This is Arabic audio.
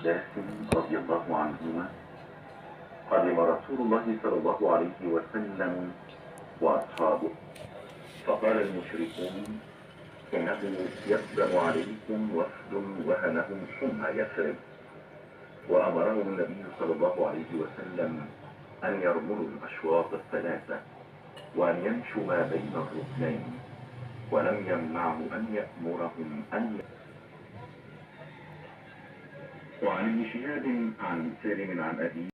عباس رضي الله عنهما قدم رسول الله صلى الله عليه وسلم وأصحابه، فقال المشركون: إنه يقدم عليكم وفد وهنهم ثم يثرب. وأمرهم النبي صلى الله عليه وسلم أن يرملوا الأشواط الثلاثة وأن يمشوا ما بين الركنين، ولم يمنعه أن يأمرهم أن وعن ابن شهاب عن سالم عن أبيه